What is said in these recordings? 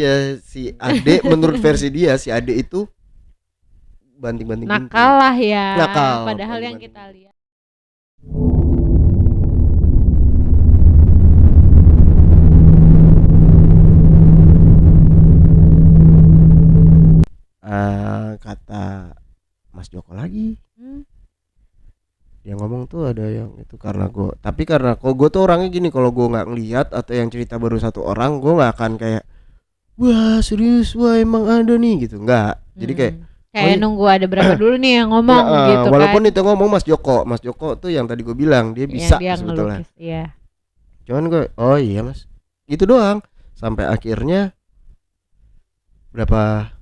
Ya si Ade menurut versi dia si Ade itu banting-banting pintu. Nakal lah ya. Nakal, Padahal yang banting-banting kita lihat. Kata Mas Joko lagi. Dia ngomong tuh ada yang itu karena gue, tapi karena kok gue tuh orangnya gini, kalau gue nggak ngelihat atau yang cerita baru satu orang, gue nggak akan kayak wah serius wah emang ada nih gitu, nggak. Jadi kayak kayak nunggu ada berapa dulu nih yang ngomong gitu kan. Walaupun itu ngomong Mas Joko tuh yang tadi gue bilang dia bisa dia sebetulnya. ngelukis, iya. Cuman gue oh iya Mas gitu doang sampai akhirnya berapa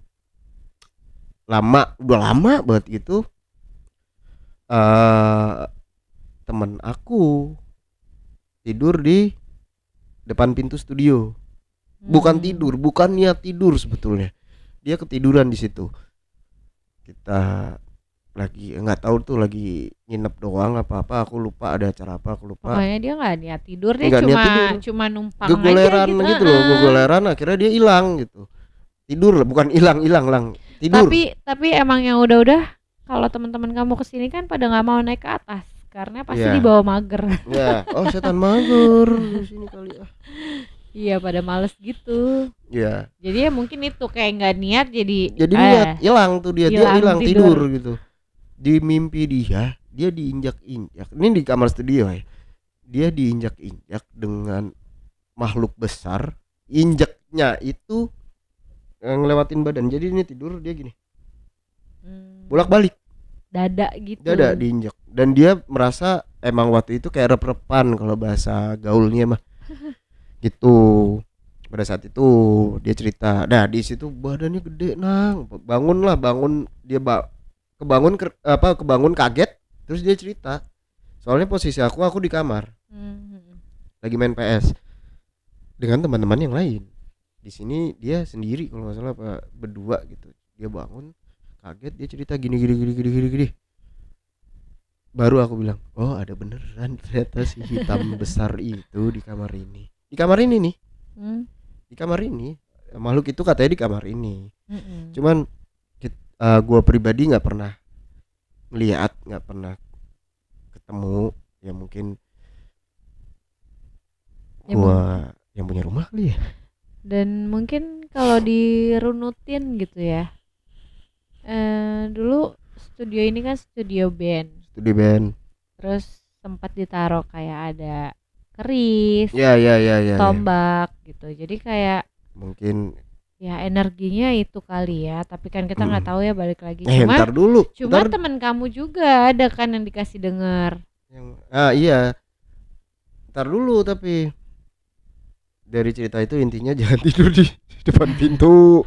lama, udah lama banget gitu. Temen aku tidur di depan pintu studio. Bukan tidur, bukan niat tidur sebetulnya. Dia ketiduran di situ. Kita lagi nggak tahu tuh lagi nginep doang apa aku lupa ada acara apa, aku lupa. Pokoknya dia nggak niat tidur, dia cuma numpang gegoleran aja gitu loh, gegoleran akhirnya dia hilang gitu. Tidur lah, bukan hilang tidur. Tapi emang yang udah kalau teman-teman kamu kesini kan pada nggak mau naik ke atas karena pasti dibawa mager. Ya, oh setan mager di sini kali ah. Iya pada males gitu. Iya. Jadi ya mungkin itu kayak nggak niat jadi niat hilang tuh dia hilang tidur gitu. Di mimpi dia diinjak-injak. Ini di kamar studio ya. Dia diinjak-injak dengan makhluk besar. Injaknya itu ngelewatin badan. Jadi ini tidur dia gini. Bolak-balik. Dada gitu. Dada diinjak. Dan dia merasa emang waktu itu kayak rep-repan kalau bahasa gaulnya mah. Gitu. Pada saat itu dia cerita. Nah, di situ badannya gede, Nang. Bangun dia kebangun kaget, terus dia cerita. Soalnya posisi aku di kamar. Lagi main PS dengan teman-teman yang lain. Di sini dia sendiri kalau nggak salah apa berdua gitu. Dia bangun kaget, dia cerita gini. Baru aku bilang, "Oh, ada beneran ternyata si hitam besar itu di kamar ini." Di kamar ini nih. Di kamar ini. Makhluk itu katanya di kamar ini. Cuman gue pribadi nggak pernah melihat, nggak pernah ketemu. Ya mungkin gue yang punya rumah kali ya. Dan mungkin kalau dirunutin gitu ya, dulu studio ini kan studio band. Terus sempat ditaruh kayak ada keris, tombak gitu. Jadi kayak mungkin ya energinya itu kali ya. Tapi kan kita nggak tahu ya, balik lagi. Cuma teman kamu juga ada kan yang dikasih dengar. Iya. Ntar dulu tapi dari cerita itu intinya jangan tidur di depan pintu.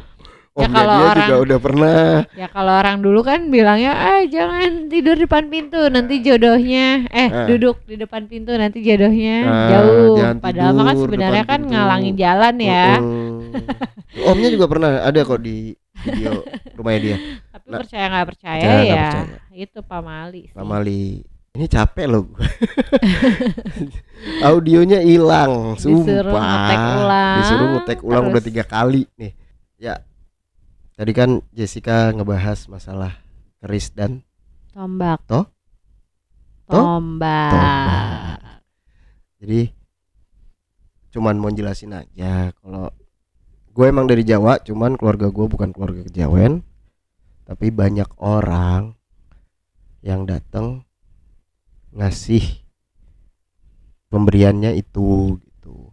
Ya kalau dia orang juga udah pernah. Ya kalau orang dulu kan bilangnya jangan tidur di depan pintu nanti jodohnya duduk di depan pintu nanti jodohnya jauh. Padahal kan sebenarnya kan ngalangin jalan ya. Omnya juga pernah ada kok di video rumahnya dia. Tapi percaya nggak percaya ya. Itu Pamali. Ini capek loh. Audionya hilang, sumpah. Disuruh ngetek ulang udah 3 kali nih. Ya. Tadi kan Jessica ngebahas masalah keris dan tombak. Tombak. Jadi cuman mau jelasin aja kalau gue emang dari Jawa, cuman keluarga gue bukan keluarga kejawen. Tapi banyak orang yang datang ngasih pemberiannya itu gitu.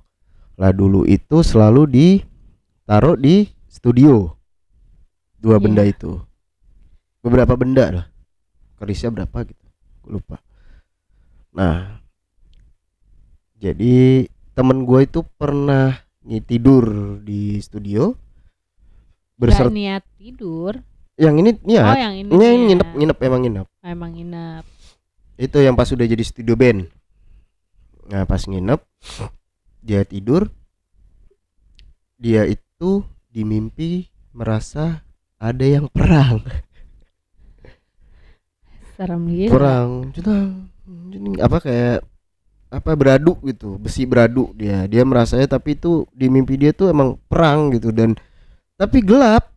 Lah dulu itu selalu ditaruh di studio. 2 benda itu. Beberapa benda lah. Kerisnya berapa gitu. Gue lupa. Nah. Jadi temen gue itu pernah tidur di studio. Gak niat tidur. Yang ini niat. Oh yang ini. Emang nginep. Itu yang pas udah jadi studio band. Nah pas nginep dia tidur. Dia itu di mimpi merasa ada yang perang. Serem gitu. Perang. Apa kayak apa beradu gitu, besi beradu dia merasanya, tapi itu di mimpi dia tuh emang perang gitu. Dan tapi gelap.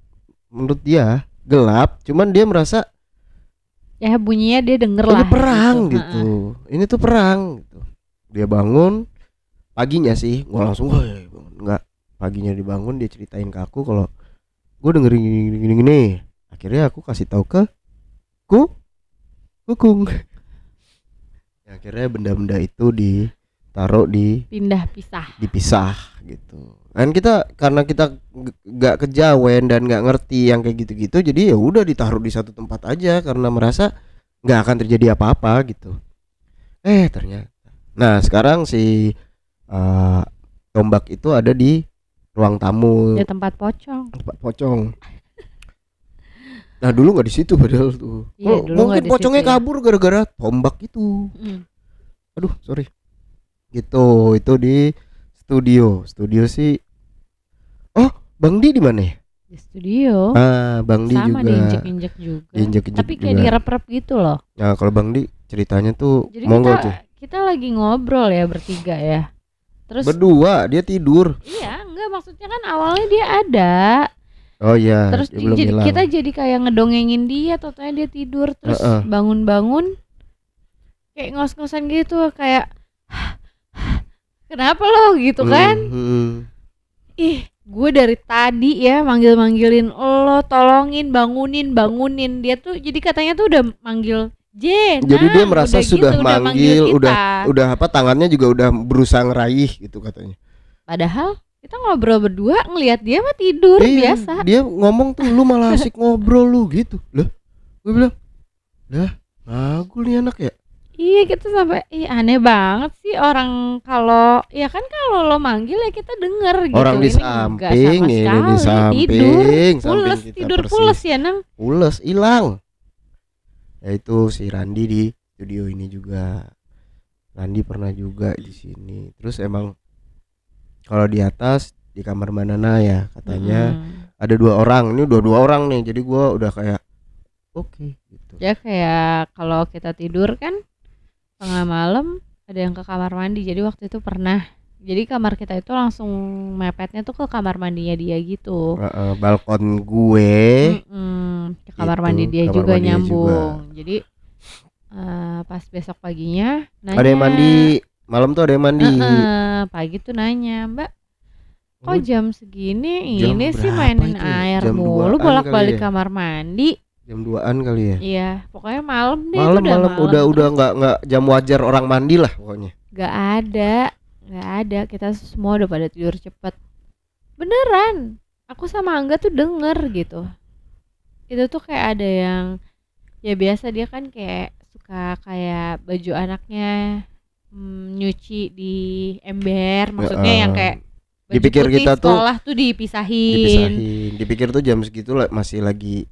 Menurut dia gelap, cuman dia merasa Ya bunyinya dia denger ini lah perang gitu. gitu. Ini tuh perang gitu. Dia bangun paginya sih, gua langsung woi bangun. Enggak, paginya dibangun dia ceritain ke aku kalau gue dengerin gini. Akhirnya aku kasih tahu ke Kukung. Ya, akhirnya benda-benda itu ditaruh dipisah gitu. Dan kita karena kita nggak kejawen dan nggak ngerti yang kayak gitu-gitu, jadi ya udah ditaruh di satu tempat aja karena merasa nggak akan terjadi apa-apa gitu. Ternyata. Nah sekarang si tombak itu ada di ruang tamu. Di tempat pocong. Nah dulu nggak di situ padahal tuh. Iya, Mungkin pocongnya kabur gara-gara tombak itu. Aduh sorry. Gitu itu di studio sih. Oh Bang Di di mana ya? Di studio. Bang Di sama juga. diinjek-injek juga. Tapi kayak direp-rep gitu loh. Nah kalau Bang Di ceritanya tuh jadi kita lagi ngobrol ya bertiga ya. Terus berdua dia tidur. Iya enggak, maksudnya kan awalnya dia ada. Oh iya. Terus kita jadi kayak ngedongengin dia, totalnya dia tidur. Terus bangun-bangun kayak ngos-ngosan gitu, kayak kenapa lo gitu kan. Ih gue dari tadi ya manggil-manggilin lo, tolongin bangunin. Dia tuh jadi katanya tuh udah manggil Jen. Jadi dia merasa sudah gitu, manggil udah apa, tangannya juga udah berusaha ngeraih gitu katanya. Padahal kita ngobrol berdua ngelihat dia mah tidur biasa. Dia ngomong tuh lu malah asik ngobrol lu gitu. Lah gue bilang lah ngagul nih anak ya. Iya kita sampai aneh banget sih orang kalau ya kan kalau lo manggil ya kita denger gitu. Orang di samping tidur pules ya Nang. Pules hilang. Ya itu si Randi di studio ini juga. Randi pernah juga di sini. Terus emang kalau di atas di kamar Manana ya katanya ada 2 orang. Ini dua orang nih. Jadi gua udah kayak oke gitu. Ya kayak kalau kita tidur kan tengah malam ada yang ke kamar mandi. Jadi waktu itu pernah. Jadi kamar kita itu langsung mepetnya tuh ke kamar mandinya dia gitu. Balkon gue. Ke kamar mandi dia juga nyambung. Jadi pas besok paginya nanya. Ada yang mandi. Malam tuh ada yang mandi. Pagi tuh nanya, Mbak, kok jam segini ini sih mainin air mulu bolak-balik kamar mandi. Jam 2-an kali ya. Iya, pokoknya malam deh. Malam udah nggak jam wajar orang mandi lah pokoknya. Nggak ada. Kita semua udah pada tidur cepet. Beneran. Aku sama Angga tuh denger gitu. Itu tuh kayak ada yang ya biasa dia kan kayak suka kayak baju anaknya nyuci di ember, maksudnya yang kayak dipikir kita sekolah tuh dipisahin. Dipikir tuh jam segitu masih lagi.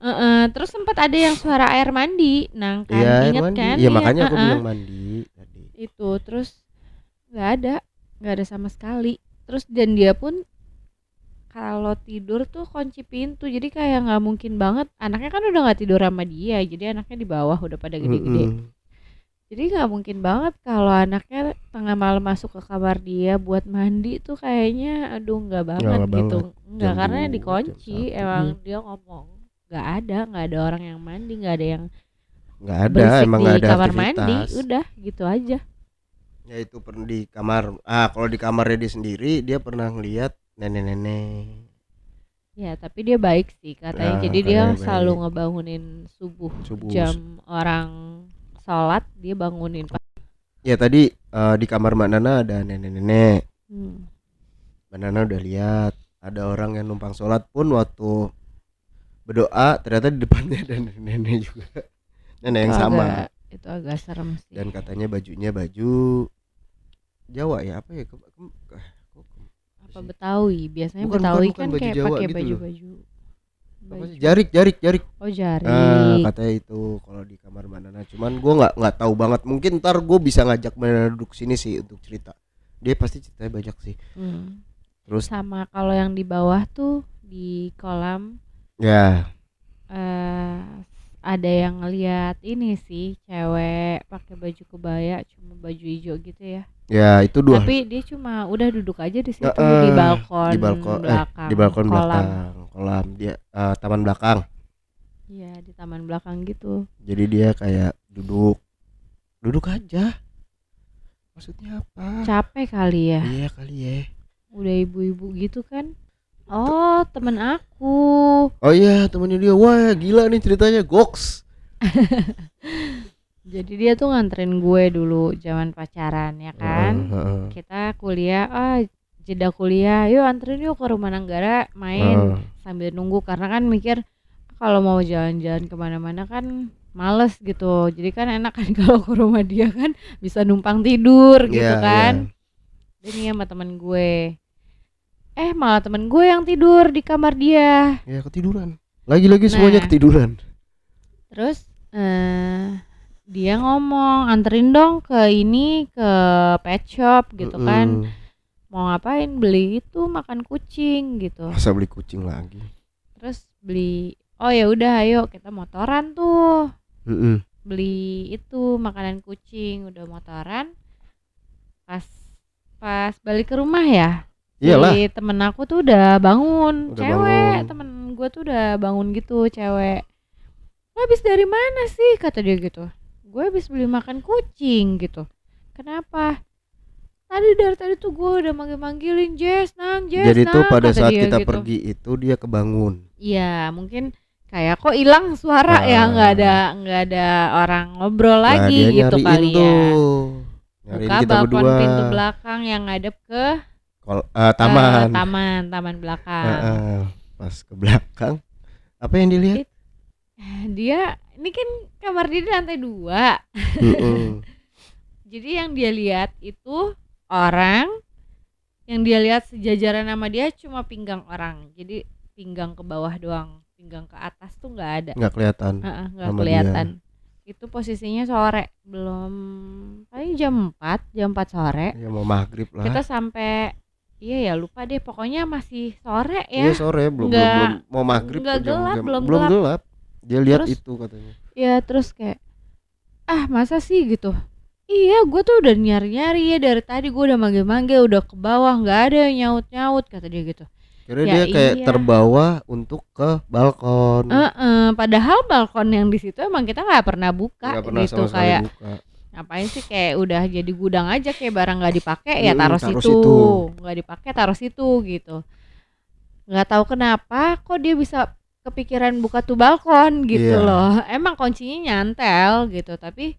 Terus sempat ada yang suara air mandi, Nang kan, ya, inget mandi. kan? Iya makanya aku bilang mandi tadi. Itu terus nggak ada sama sekali. Terus dan dia pun kalau tidur tuh kunci pintu, jadi kayak nggak mungkin banget. Anaknya kan udah nggak tidur sama dia, jadi anaknya di bawah udah pada gede-gede. Jadi nggak mungkin banget kalau anaknya tengah malam masuk ke kamar dia buat mandi tuh kayaknya aduh nggak banget gitu. Nggak, karena dikunci. Emang dia ngomong nggak ada orang yang mandi, nggak ada yang emang nggak ada kamar aktivitas. mandi, udah gitu aja. Ya itu pernah di kamar. Kalau di kamarnya dia sendiri dia pernah ngeliat nenek-nenek. Ya tapi dia baik sih katanya. Jadi dia selalu ngebangunin subuh. Jam orang sholat dia bangunin. Ya tadi di kamar Mbak Nana ada nenek-nenek. Mbak Nana udah lihat ada orang yang numpang sholat pun waktu berdoa ternyata di depannya ada nenek juga. Nenek yang sama. Itu agak serem sih. Dan katanya bajunya baju Jawa ya, apa ya? Apa Betawi? Biasanya Betawi kan kayak pakai gitu baju-baju. Jarik. Oh jarik. Katanya itu kalau di kamar Manana. Cuman gue nggak tahu banget. Mungkin ntar gue bisa ngajak Manana duduk sini sih untuk cerita. Dia pasti ceritanya banyak sih. Terus sama kalau yang di bawah tuh di kolam. Ya. Ada yang ngeliat ini sih, cewek pakai baju kebaya cuma baju hijau gitu ya. Ya itu dua. Tapi dia cuma udah duduk aja di situ di balkon belakang. Di balkon kolam. belakang kolam dia taman belakang. Iya di taman belakang gitu. Jadi dia kayak duduk aja. Maksudnya apa? Capek kali ya. Iya kali ya. Udah ibu-ibu gitu kan. Oh temen aku. Oh iya temennya dia. Wah gila nih ceritanya goks. Jadi dia tuh nganterin gue dulu zaman pacaran ya kan. Kita kuliah, jeda kuliah, yuk anterin yuk ke Rumah Nanggara main sambil nunggu karena kan mikir kalau mau jalan-jalan kemana-mana kan males gitu. Jadi kan enak kan kalau ke rumah dia kan bisa numpang tidur gitu kan. Dan iya sama temen gue. Malah temen gue yang tidur di kamar dia. Ya ketiduran. Lagi-lagi semuanya ketiduran. Terus dia ngomong anterin dong ke pet shop gitu kan. Mau ngapain? Beli itu makan kucing gitu. Masa beli kucing lagi? Terus beli ya udah ayo kita motoran tuh. Beli itu makanan kucing udah motoran. Pas balik ke rumah ya. Iyalah. Si temen aku tuh udah bangun, cewek. Temen gue tuh udah bangun gitu, cewek. Lo habis dari mana sih? Kata dia gitu. Gue habis beli makan kucing gitu. Kenapa? Dari tadi tuh gue udah manggilin Jess nang. Jadi tuh pada saat kita gitu. Pergi itu dia kebangun. Iya mungkin kayak kok hilang suara ya nggak ada orang ngobrol lagi gitu kali ya. Buka balkon pintu belakang yang ngadep ke taman belakang. Pas ke belakang apa yang dilihat? Dia ini kan kamar dia di lantai 2. Jadi yang dia lihat itu orang, yang dia lihat sejajaran sama dia cuma pinggang orang. Jadi pinggang ke bawah doang, pinggang ke atas tuh nggak ada. Nggak kelihatan. Nggak kelihatan. Itu posisinya sore, belum paling jam 4 sore. Ya mau maghrib lah. Kita sampai lupa deh, pokoknya masih sore ya. Iya sore, belum mau maghrib. Nggak gelap, belum gelap. Dia lihat itu katanya. Ya terus kayak masa sih gitu. Iya gue tuh udah nyari-nyari ya dari tadi, gue udah manggil-manggil, udah ke bawah nggak ada yang nyaut-nyaut kata dia gitu. Kira dia kayak terbawa untuk ke balkon. Padahal balkon yang di situ emang kita nggak pernah buka gitu, kayak buka. Ngapain sih, kayak udah jadi gudang aja, kayak barang nggak dipakai ya taruh situ, nggak dipakai taruh situ gitu. Nggak tahu kenapa kok dia bisa kepikiran buka tuh balkon gitu loh. Emang kuncinya nyantel gitu, tapi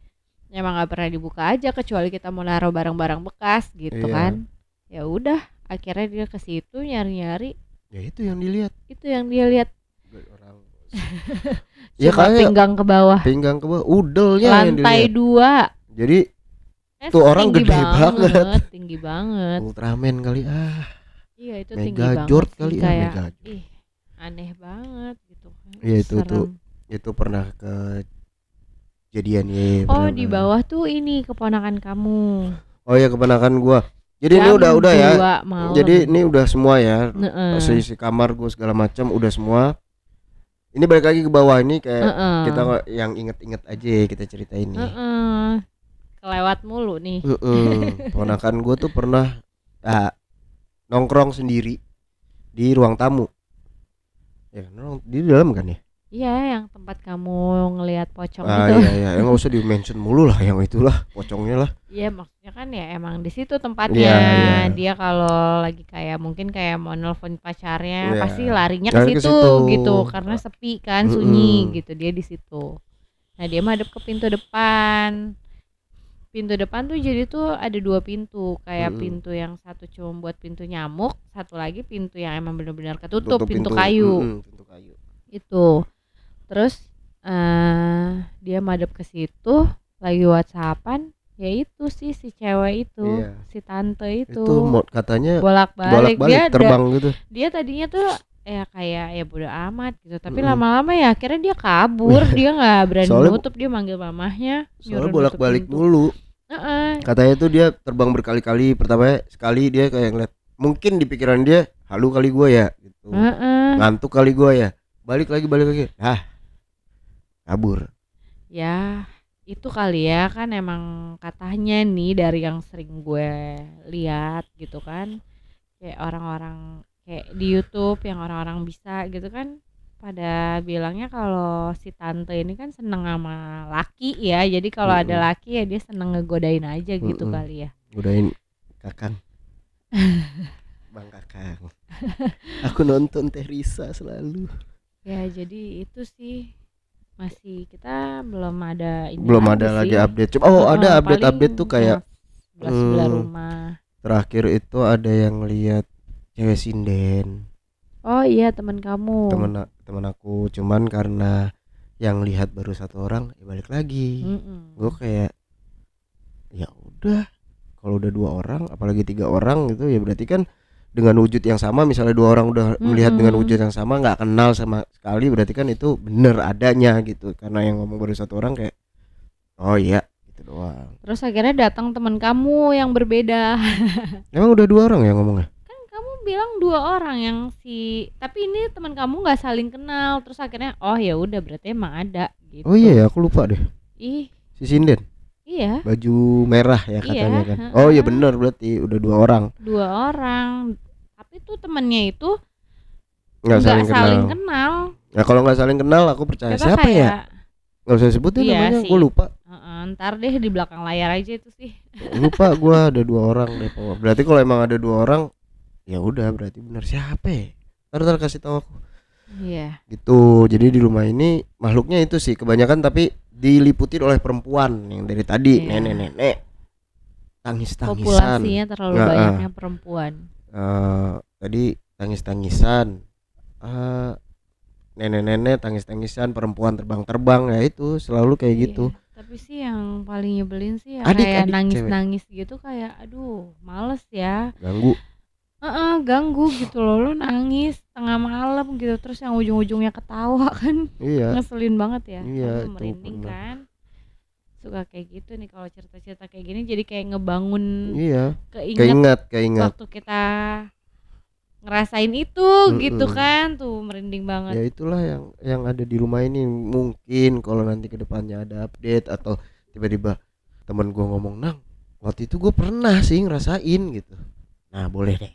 emang nggak pernah dibuka aja kecuali kita mau naruh barang-barang bekas gitu kan. Ya udah akhirnya dia ke situ nyari-nyari. Ya itu yang dilihat. Orang. Ya kayak pinggang ke bawah. Udelnya lantai 2. Jadi tuh orang gede banget. Tinggi banget. Ultraman kali Iya itu tinggi banget. Kali kayak aneh banget gitu kan. Iya itu pernah kejadian ya. Di bawah tuh ini keponakan kamu. Oh ya keponakan gua. Jadi ini udah ya. Jadi ini udah semua ya. Si kamar gua segala macam udah semua. Ini balik lagi ke bawah ini kayak kita yang inget-inget aja kita ceritain nih. Kelewat mulu nih. Ponakan gua tuh pernah nongkrong sendiri di ruang tamu. Ya di dalam kan ya? Iya yang tempat kamu ngelihat pocong itu. Iya nggak usah di mention mulu lah yang itulah pocongnya lah. Iya maksudnya kan ya emang di situ tempatnya. Dia kalau lagi kayak mungkin kayak mau nelfon pacarnya pasti larinya ke situ gitu karena sepi kan, sunyi gitu, dia di situ. Nah dia madep ke pintu depan. Pintu depan tuh jadi tuh ada 2 pintu, kayak pintu yang satu cuma buat pintu nyamuk, satu lagi pintu yang emang benar-benar ketutup, pintu kayu. Pintu kayu. Itu. Terus dia madep ke situ lagi WhatsAppan, ya itu sih si cewek itu, si tante itu. Itu katanya bolak-balik dia terbang gitu. Dia tadinya tuh kayak ya bodo amat gitu, tapi lama-lama ya akhirnya dia kabur. Dia nggak berani nutup, dia manggil mamahnya. Soalnya bolak-balik mulu. Katanya tuh dia terbang berkali-kali. Pertama sekali dia kayak ngeliat, mungkin di pikiran dia halu kali gue ya gitu. Ngantuk kali gue ya. Balik lagi kabur. Ya itu kali ya, kan emang katanya nih dari yang sering gue lihat gitu kan, kayak orang-orang kayak di YouTube yang orang-orang bisa gitu kan, pada bilangnya kalau si tante ini kan seneng sama laki ya, jadi kalau ada Mm-mm. laki ya dia seneng ngegodain aja gitu Mm-mm. kali ya. Godain Kakang, Bang Kakang. Aku nonton Teresa selalu. Ya jadi itu sih, masih kita belum ada ini Belum lagi ada lagi sih. update. Ada Paling update tuh kayak yang sebelah hmm, rumah. terakhir itu ada yang lihat cewek sinden. Oh iya, teman kamu. Temen aku, cuman karena yang lihat baru satu orang, ya balik lagi. Gue Mm-mm. kayak ya udah, kalau udah dua orang apalagi tiga orang gitu ya berarti kan dengan wujud yang sama, misalnya dua orang udah melihat dengan wujud Mm-mm. yang sama nggak kenal sama sekali, berarti kan itu bener adanya gitu, karena yang ngomong baru satu orang kayak oh iya gitu doang. Terus akhirnya datang teman kamu yang berbeda. Emang udah dua orang ya ngomongnya? Kan kamu bilang dua orang yang tapi ini teman kamu nggak saling kenal. Terus akhirnya oh ya udah berarti emang ada Oh iya gitu. ya, aku lupa deh. Ih, Si sinden iya, baju merah ya iya, katanya kan. Oh iya heeh. bener, berarti udah dua orang Dua orang. Tapi tuh temennya itu nggak nggak saling kenal. saling kenal. Nah kalau nggak saling kenal aku percaya. Kita Siapa ya? kayak Nggak usah sebutin iya namanya, gue sih. lupa. Ntar deh di belakang layar aja itu sih. Lupa gue ada dua orang deh. Berarti kalau emang ada dua orang ya udah berarti benar. Siapa ya? Ntar kasih tahu aku Iya. gitu. Jadi di rumah ini makhluknya itu sih kebanyakan, tapi diliputi oleh perempuan yang dari tadi Iya. nenek-nenek tangis-tangisan. Populasinya terlalu Nggak, banyaknya perempuan. tadi tangis-tangisan, eh, nenek-nenek tangis-tangisan, perempuan terbang-terbang, ya itu selalu kayak Iya. gitu. Tapi sih yang paling nyebelin sih ya kayak Adik-adik cewek nangis-nangis gitu, kayak aduh males ya. ganggu. Ganggu gitu loh, lo nangis tengah malam gitu terus yang ujung-ujungnya ketawa kan. Iya, Ngeselin banget ya. iya Aduh itu merinding pernah. kan. Suka kayak gitu nih kalau cerita-cerita kayak gini, jadi kayak ngebangun Iya, keinget keingat. waktu kita ngerasain itu gitu Mm-mm. kan, tuh merinding banget. Ya itulah yang ada di rumah ini. Mungkin kalau nanti kedepannya ada update atau tiba-tiba teman gua ngomong, Nang waktu itu gue pernah sih ngerasain gitu, nah boleh deh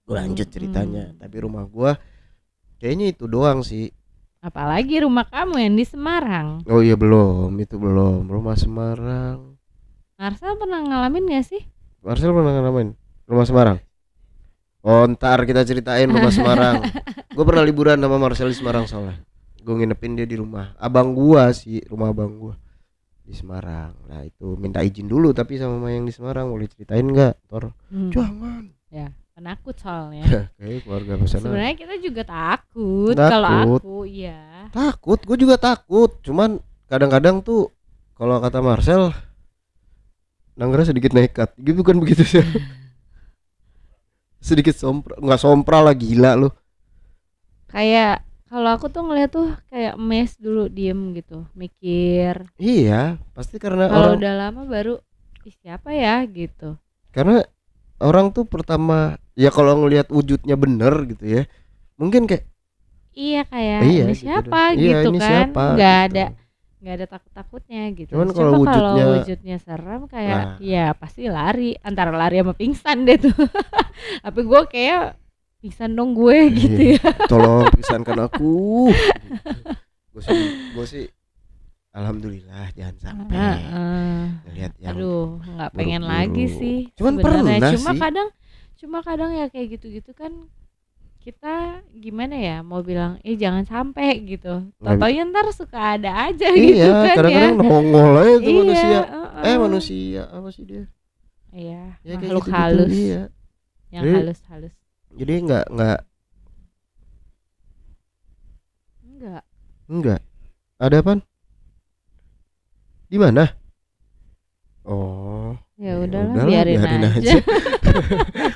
gue lanjut ceritanya. Mm-mm. Tapi rumah gua kayaknya itu doang sih. Apalagi rumah kamu yang di Semarang. Oh iya belum, itu belum. Rumah Semarang. Marcel pernah ngalamin gak sih? Marcel pernah ngalamin rumah Semarang? Oh ntar kita ceritain rumah Semarang. Gue pernah liburan sama Marcel di Semarang soalnya. Gue nginepin dia di rumah abang gua sih, rumah abang gua di Semarang. Nah itu minta izin dulu tapi sama mama yang di Semarang, boleh ceritain nggak? Tor, jangan. Ya penakut soalnya. Kayak keluarga pesanan. Sebenarnya kita juga takut. Kalau aku iya. Takut, gue juga takut. Cuman kadang-kadang tuh kalau kata Marcel, Nanggara sedikit nekat. Gitu bukan begitu sih? Sedikit sompral, nggak sompral lah, gila lu. Kayak kalau aku tuh ngeliat tuh kayak mes dulu diem gitu, mikir. Iya, pasti karena Kalau orang, udah lama baru siapa ya gitu. karena orang tuh pertama ya kalau ngelihat wujudnya bener gitu ya, mungkin kayak Iya kayak iya ini gitu deh. siapa Iya gitu ini kan, siapa nggak gitu. ada takut-takutnya gitu. Cuman kalau Coba kalau wujudnya, wujudnya serem kayak nah, ya pasti lari, antara lari sama pingsan deh tuh. Tapi gue kayak pingsan dong gue gitu iya, ya. tolong pisahkan aku. Gue sih alhamdulillah jangan sampai ngelihat yang Aduh nggak pengen buruk-buruk. lagi sih Cuman sebenarnya. pernah Cuma sih. kadang ya kayak gitu-gitu kan, kita gimana ya mau bilang jangan sampai gitu. Nggak Taunya ntar suka ada aja gitu Iya, kan ya. kadang-kadang nongol aja tuh Iya, manusia. heeh. Manusia apa sih dia? Iya, Ya kayak makhluk gitu-gitu. halus. Iya. Yang Jadi- halus-halus. Jadi enggak. Ada apaan? Di mana? Oh, Ya ya udahlah udahlah, biarin aja.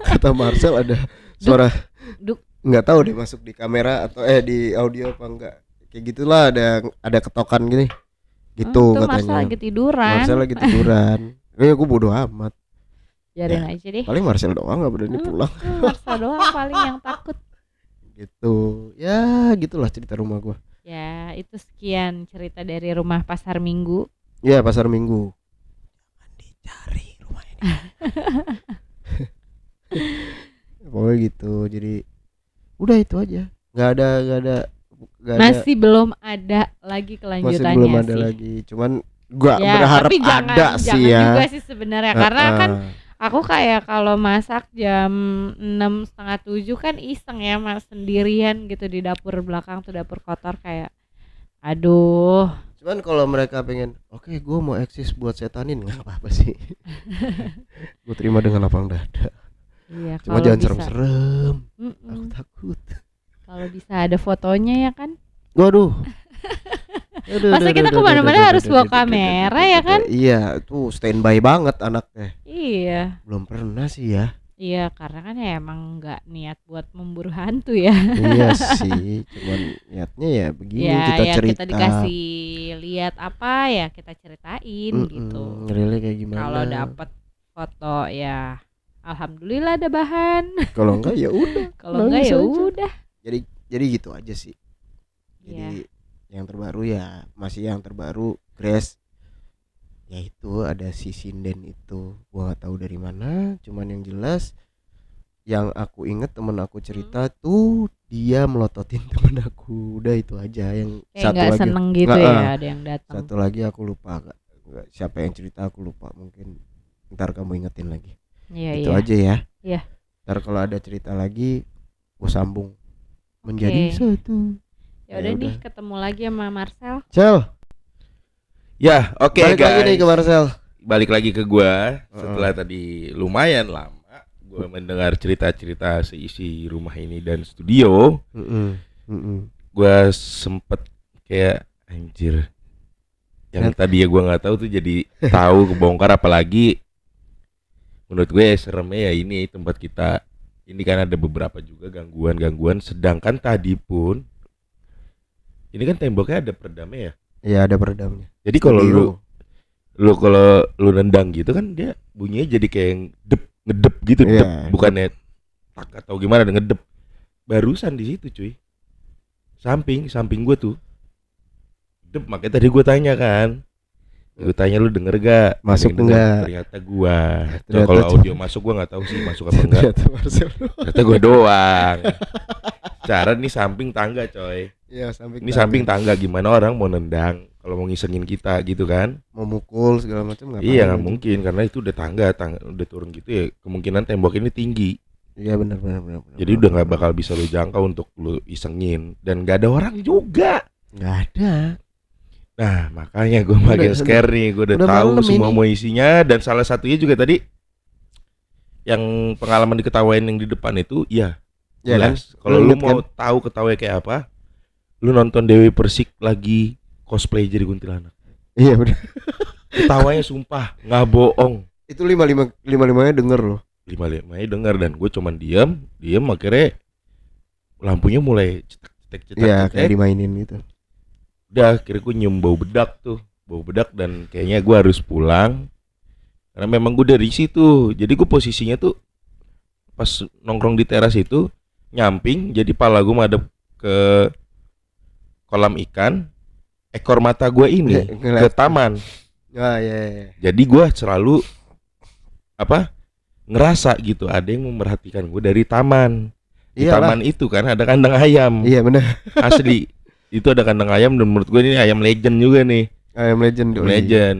Kata Marcel ada suara Duk. nggak tahu deh masuk di kamera atau di audio apa enggak. Kayak gitulah, ada ketokan gini. Gitu Itu katanya. Marcel lagi tiduran. Marcel lagi tiduran. Aku bodo amat. Biarin Ya, aja deh. paling Marcel doang nggak berani pulang. Marcel doang paling yang takut. Gitu. Ya, gitulah cerita rumah gua. Ya, itu sekian cerita dari rumah pasar Minggu. Iya, pasar Minggu. Dicari rumah ini. Pokoknya gitu. Jadi udah itu aja. Masih belum ada lagi kelanjutannya masih belum ada sih. lagi. Cuman gua Ya, berharap tapi ada sih ya. juga sih sebenarnya karena kan aku kayak kalau masak jam 6:30 kan iseng ya, mas sendirian gitu di dapur belakang tuh, dapur kotor kayak aduh. Cuman kalau mereka pengen, oke, gue mau eksis buat setanin, nggak apa-apa sih. Gue terima dengan lapang dada. Iya, Cuma jangan serem-serem. Aku takut. Kalau bisa ada fotonya ya kan. Waduh. Masa kita kemana-mana harus bawa kamera ya kan? Iya, tuh standby banget anaknya. Iya. Belum pernah sih ya. Iya, karena kan ya emang nggak niat buat memburu hantu ya. Iya sih, cuman niatnya ya begini, ya, kita ya cerita. Kita dikasih lihat apa ya kita ceritain gitu. Really kayak gimana? Kalau dapat foto ya, alhamdulillah ada bahan. Kalau enggak ya udah. Kalau enggak ya udah. Jadi gitu aja sih. Jadi yang terbaru ya masih yang terbaru Grace. Ya itu ada si sinden itu, gua nggak tahu dari mana, cuman yang jelas yang aku inget temen aku cerita tuh dia melototin temen aku, udah itu aja. Yang kayak satu lagi seneng gitu ya ada yang datang. Satu lagi aku lupa, nggak siapa yang cerita, aku lupa, mungkin ntar kamu ingetin lagi. Itu aja ya. Iya. Ntar kalau ada cerita lagi gua sambung menjadi satu. Ya udah nih, ketemu lagi sama Marcel. Ya, oke balik guys. Lagi nih ke Marcel. Balik lagi ke gua setelah tadi lumayan lama gua mendengar cerita-cerita seisi rumah ini dan studio. Gua sempet kayak anjir. Yang tadi ya gua nggak tahu tuh jadi tahu kebongkar, apalagi menurut gue seremnya ya ini tempat kita. Ini kan ada beberapa juga gangguan-gangguan, sedangkan tadi pun ini kan temboknya ada peredamnya ya. Iya, ada peredamnya. Jadi kalau kalau lu nendang gitu kan dia bunyinya jadi kayak ngedep gitu, bukannya tak atau gimana, ngedep. Barusan di situ cuy. Samping gua tuh. Dep, makanya tadi gua tanya kan. Gua tanya lu denger gak? Masuk enggak? Ternyata gua. Kalau audio masuk gua enggak tahu sih masuk apa enggak. Ternyata gua doang. Cara nih samping tangga coy. Iya, samping tangga, gimana orang mau nendang kalau mau ngisengin kita gitu kan? Mau mukul segala macam nggak? Iya, nggak mungkin karena itu udah tangga udah turun gitu ya, kemungkinan tembok ini tinggi. Iya, benar. Jadi udah nggak bakal bisa lu jangkau untuk lu isengin, dan nggak ada orang juga. Nggak ada. Nah makanya gue makin scare nih, gue udah tahu semua mau isinya, dan salah satunya juga tadi yang pengalaman diketawain yang di depan itu, ya jelas. Kalau lu mau tahu ketawa kayak apa, lu nonton Dewi Persik lagi cosplay jadi kuntilanak. Iya benar. Ketawanya sumpah nggak bohong. Itu 5-5-nya denger loh. 5-5-nya denger, dan gue cuman diam akhirnya lampunya mulai cetek. Iya, kayak dimainin gitu. Udah akhirnya gue nyium bau bedak, dan kayaknya gue harus pulang karena memang gue dari situ. Jadi gue posisinya tuh pas nongkrong di teras itu nyamping, jadi pala gue madep ke kolam ikan, ekor mata gue ini ke taman. Iya. Jadi gue selalu ngerasa gitu ada yang memperhatikan gue dari taman. Di taman itu kan ada kandang ayam. Iya benar. Asli. Itu ada kandang ayam, dan menurut gue ini ayam legend juga nih. Ayam legend.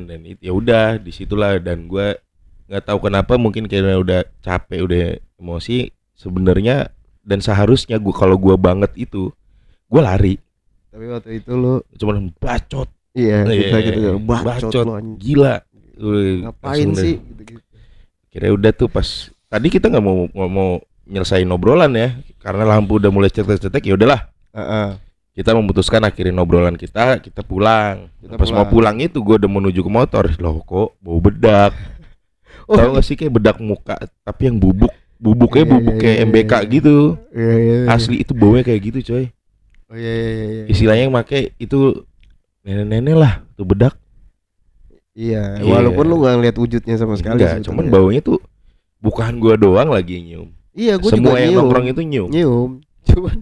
Dan itu ya udah disitulah, dan gue nggak tahu kenapa, mungkin karena udah capek, udah emosi sebenarnya, dan seharusnya gue kalau gue banget itu gue lari. Tapi waktu itu lu cuman bacot. Iya, gitu bacot gila. Ngapain sih gitu. Kira udah tuh pas tadi kita nggak mau nyelesain obrolan ya, karena lampu udah mulai cetek-cetek, ya udahlah. Kita memutuskan akhirin obrolan kita pulang. Pas mau pulang itu gue udah menuju ke motor, loh kok bau bedak. Tahu nggak sih kayak bedak muka tapi yang bubuknya bubuk kayak MBK gitu. Iya. Asli itu baunya kayak gitu coy. Iya. Istilahnya yang make itu nenek-nenek lah tuh bedak. Iya. Walaupun lu nggak ngeliat wujudnya sama sekali. Enggak, cuman baunya tuh bukan gue doang lagi nyium. Iya, gue semua juga yang nongkrong itu nyium. Cuman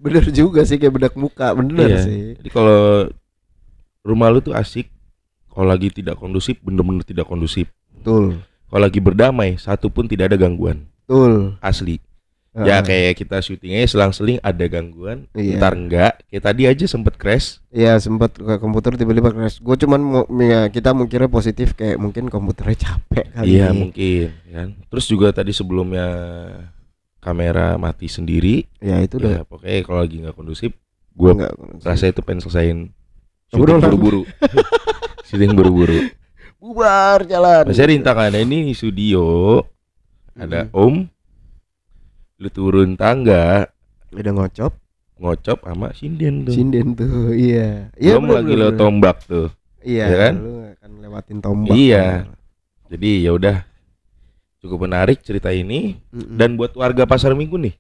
bener juga sih kayak bedak muka, bener sih. Jadi kalau rumah lu tuh asik, Kalau lagi tidak kondusif, bener-bener tidak kondusif. Betul. Kalau lagi berdamai, satu pun tidak ada gangguan. Betul. Asli. Ya kayak kita syutingnya selang-seling ada gangguan, Iya. ntar enggak. Kayak tadi aja sempet crash. Iya, sempat ke komputer tiba-tiba crash. Gue cuman ya, kita mengkira positif kayak mungkin komputernya capek kali. Iya mungkin kan. Terus juga tadi sebelumnya kamera mati sendiri. Ya itu udah. Ya pokoknya kalau lagi nggak kondusif, gue Enggak. rasa itu pengen selesaiin Buru-buru. syuting buru-buru. Syuting buru-buru. Bubar jalan. Saya rintangannya ini studio, ada Om, lu turun tangga, Udah ngocop. sama sinden tuh. Sinden tuh, iya. Belum lagi lo tombak tuh. Iya ya kan? Lu akan lewatin tombak. Iya. Jadi ya udah cukup menarik cerita ini. Dan buat warga Pasar Minggu nih,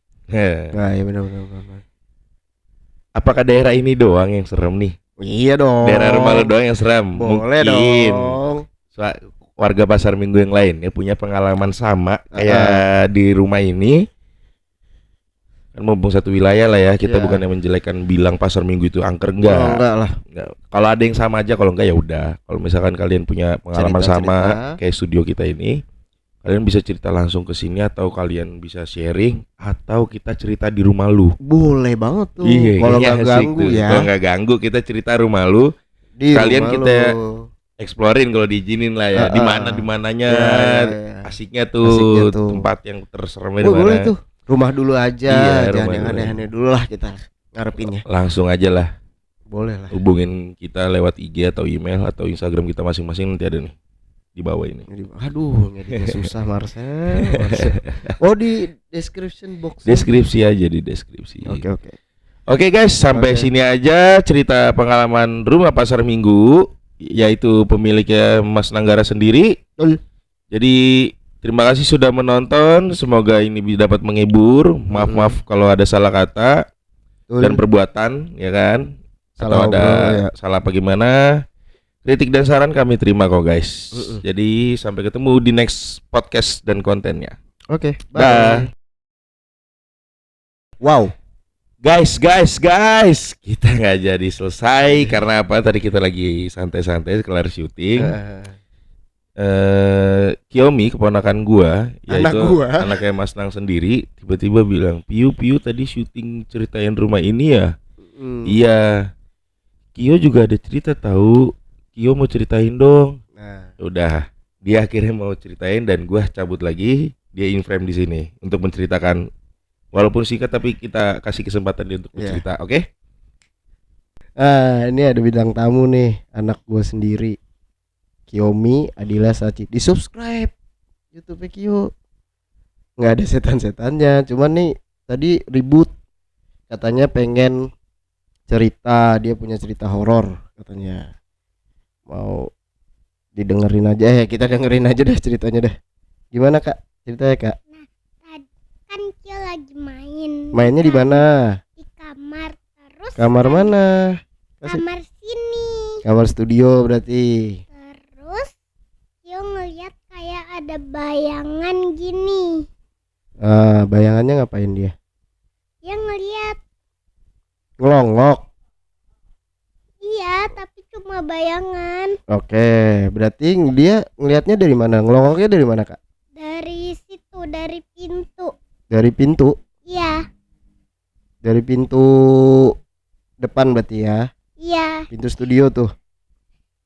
Nah, iya benar. apakah daerah ini doang yang serem nih? Iya dong. Daerah rumah lo doang yang serem? Boleh Mungkin dong. warga Pasar Minggu yang lain ya punya pengalaman sama kayak di rumah ini. Kan mumpung satu wilayah lah ya, kita bukan yang menjelekkan bilang Pasar Minggu itu angker, enggak. Oh, enggak lah. Enggak. Kalau ada yang sama aja, kalau enggak ya udah. Kalau misalkan kalian punya pengalaman sama kayak studio kita ini, kalian bisa cerita langsung ke sini atau kalian bisa sharing atau kita cerita di rumah lu. Boleh banget tuh. Iya, Kalau kayaknya nggak asik ganggu tuh. ya. Kalau nggak ganggu kita cerita rumah lu. Di Kalian rumah kita lu. Explorein kalau diizinin lah ya. Di mana dimananya Ya. asiknya tuh, Asiknya tuh. tempat yang terseremnya di mana. Boleh tuh. Rumah dulu aja, Iya, jangan rumah yang dulu. aneh-aneh dulu lah kita ngarepinnya. Langsung aja lah. Boleh lah. Hubungin kita lewat IG atau email atau Instagram kita masing-masing, nanti ada nih di bawah ini. Aduh, ngeditnya susah Marcel. Oh, di description box. Deskripsi aja di deskripsi. Oke. Oke guys, sampai sini aja cerita pengalaman rumah Pasar Minggu, yaitu pemiliknya Mas Nanggara sendiri. Jadi terima kasih sudah menonton. Semoga ini dapat menghibur. Maaf kalau ada salah kata dan perbuatan, ya kan? Salah Atau ada obrol, ya. salah apa gimana? Kritik dan saran kami terima kok guys. Jadi sampai ketemu di next podcast dan kontennya. Oke, Dah. bye. Wow. Guys, kita nggak jadi selesai karena apa? Tadi kita lagi santai-santai kelar syuting. Kiyomi keponakan gua, yaitu anaknya Mas Nang sendiri, tiba-tiba bilang, Piu tadi syuting ceritain rumah ini ya. Iya, Kio juga ada cerita tahu. Kio mau ceritain dong. Udah, dia akhirnya mau ceritain dan gua cabut lagi. Dia in frame di sini untuk menceritakan, walaupun singkat tapi kita kasih kesempatan dia untuk bercerita. Oke? Ini ada bidang tamu nih, anak gua sendiri. Kiyomi Adila Saci. Di subscribe YouTube Kio. Nggak ada setan-setannya. Cuman nih tadi ribut. Katanya pengen cerita. Dia punya cerita horor katanya. Mau didengerin aja. Kita dengerin aja dah ceritanya dah. Gimana Kak? Ceritanya Kak? Nah, kan Kio lagi main. Mainnya di mana? Di kamar. Terus Kamar mana? kamar sini. Kamar studio berarti. Terus Kio ngeliat kayak ada bayangan gini. Bayangannya ngapain dia? Dia ngeliat. Ngelongok. Iya, tapi cuma bayangan. Oke, berarti dia ngelihatnya dari mana? Ngelongoknya dari mana Kak? Dari situ, dari pintu. Dari pintu? Iya. Dari pintu depan berarti ya? Iya. Pintu studio tuh.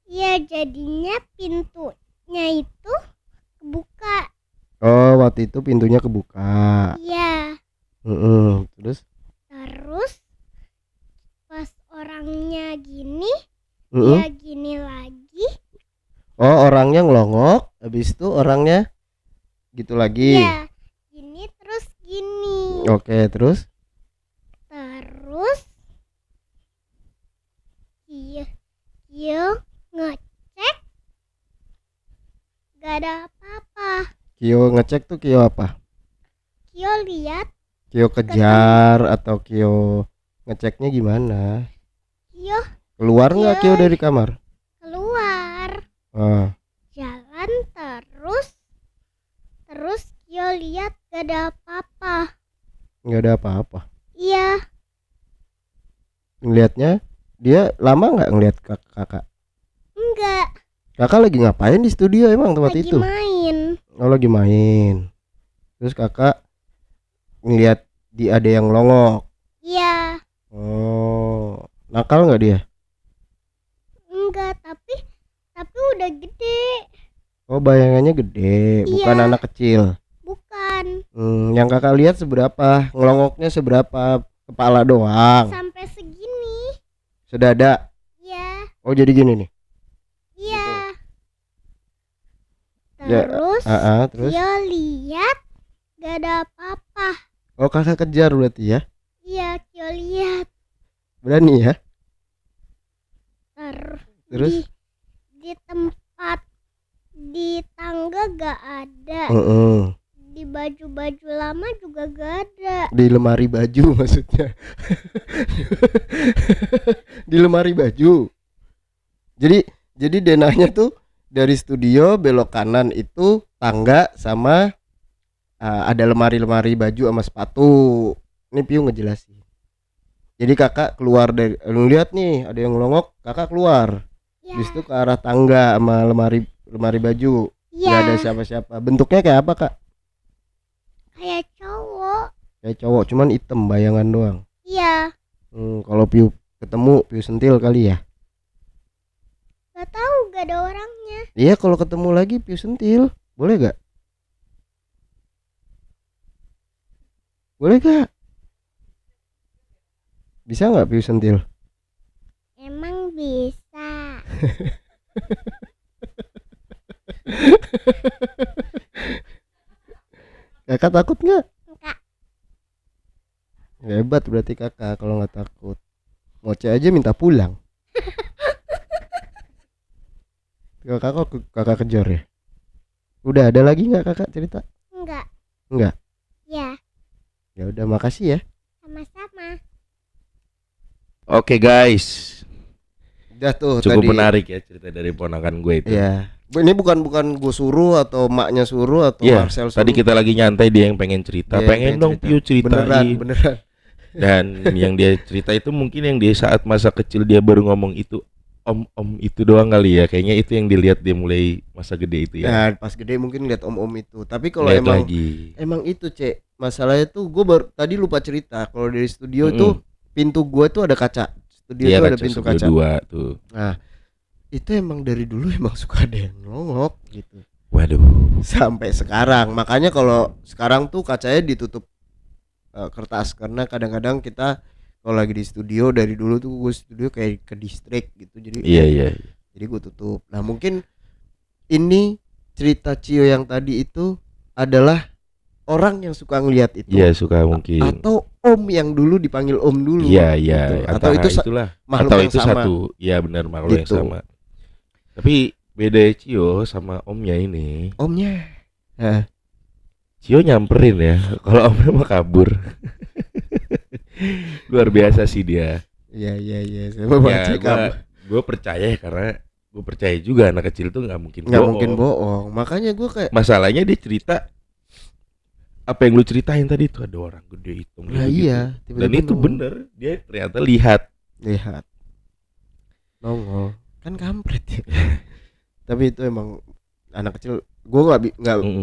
Iya, jadinya pintunya itu kebuka. Oh, waktu itu pintunya kebuka. Iya. Terus pas orangnya gini, Mm-mm. dia gini lagi. Oh, orangnya ngelongok, habis itu orangnya gitu lagi. Iya, gini terus gini. Oke, terus Kio ngecek, gak ada apa-apa. Kio ngecek tuh Kio apa? Kio lihat, Kio kejar atau Kio ngeceknya gimana? Kio Keluar nggak Kio dari kamar? keluar, jalan terus Kio lihat gak ada apa-apa. Nggak ada apa-apa. Iya, Ngelihatnya dia lama nggak ngelihat kakak? enggak. Kakak lagi ngapain di studio emang tempat Lagi itu? main. Oh lagi main. Terus kakak ngeliat ada yang longok. Iya. Oh, nakal nggak dia? Enggak, tapi udah gede. Oh bayangannya gede, bukan Iya. anak kecil. Bukan. Yang kakak lihat seberapa? Ngelongoknya seberapa? Kepala doang. Sampai segini. Sedada. Iya. Oh jadi gini nih. Iya. Ya, Terus Terus. Kio lihat gak ada apa-apa. Oh kakak kejar berarti ya? Iya, Kio lihat. Berani ya? Terus? Di tempat di tangga gak ada. Di baju-baju lama juga gak ada. Di lemari baju maksudnya. Di lemari baju. Jadi denahnya tuh dari studio belok kanan itu tangga sama ada lemari-lemari baju sama sepatu. Ini Piu ngejelasin. Jadi kakak keluar dari lihat nih ada yang ngelongok, kakak keluar. Ya. Habis itu ke arah tangga sama lemari baju. Ya. Nggak ada siapa-siapa. Bentuknya kayak apa kak? Kayak cowok. Kayak cowok, cuman hitam bayangan doang. Iya. Kalau Piu ketemu Piu sentil kali ya. Gak tahu, gak ada orangnya. Iya kalau ketemu lagi Piu sentil. Boleh gak? Boleh gak? Bisa gak Piu sentil? Emang bisa. Kakak takut gak? Enggak. Hebat berarti kakak kalau gak takut. Ngoceh aja minta pulang. Kakak kejar ya. Udah ada lagi nggak kakak cerita? Enggak. Enggak. Ya, Ya udah makasih ya. sama-sama. Oke guys, Udah tuh cukup tadi. menarik ya cerita dari ponakan gue itu. Ya. Ini bukan gue suruh atau maknya suruh atau Iya, Marcel suruh. tadi kita lagi nyantai, dia yang pengen cerita, Dia yang pengen dong cerita. Piu ceritain. Beneran. Dan yang dia cerita itu mungkin yang dia saat masa kecil dia baru ngomong itu om itu doang kali ya. Kayaknya itu yang dilihat dia mulai masa gede itu ya. Nah pas gede mungkin lihat om itu. Tapi kalau Lihat emang lagi. itu Cek, masalahnya tuh gue tadi lupa cerita. Kalau dari studio tuh pintu gue tuh ada kaca. Studio Iya, tuh ada pintu kaca. dua tuh. Nah itu emang dari dulu emang suka ada yang nongok gitu. Waduh. Sampai sekarang. Makanya kalau sekarang tuh kacanya ditutup kertas karena kadang-kadang kita kalau lagi di studio, dari dulu tuh gue studio kayak ke distrik gitu. Jadi Iya. jadi gue tutup. Nah mungkin ini cerita Cio yang tadi itu adalah orang yang suka ngelihat itu. Iya, suka mungkin. Atau om yang dulu dipanggil om dulu. Iya. gitu. Atau Antara itu itulah. makhluk Atau yang itu sama. satu. Iya benar, makhluk yang Gitu. sama. Tapi beda Cio sama omnya ini. Omnya. Cio nyamperin ya. Kalau omnya mah kabur. Luar biasa sih dia. Iya. Saya mau baca kamu. Gue percaya ya, karena gue percaya juga anak kecil tuh nggak mungkin Nggak bohong. mungkin bohong. Makanya gue kayak Masalahnya dia cerita apa yang lu ceritain tadi itu ada orang gede hitam nah gitu. iya. Dan tiba-tiba itu nongol. bener, dia ternyata lihat. Nongol kan kampret ya. Tapi itu emang anak kecil. Gue nggak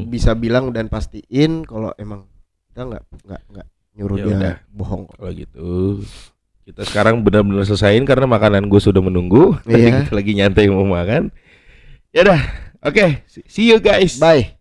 bisa bilang dan pastiin kalau emang kita nggak nyuruh Ya dia udah. bohong. Kalau gitu kita sekarang benar-benar selesain karena makanan gue sudah menunggu. Tadi Iya. kita lagi nyantai mau makan. Ya dah, oke, see you guys. Bye.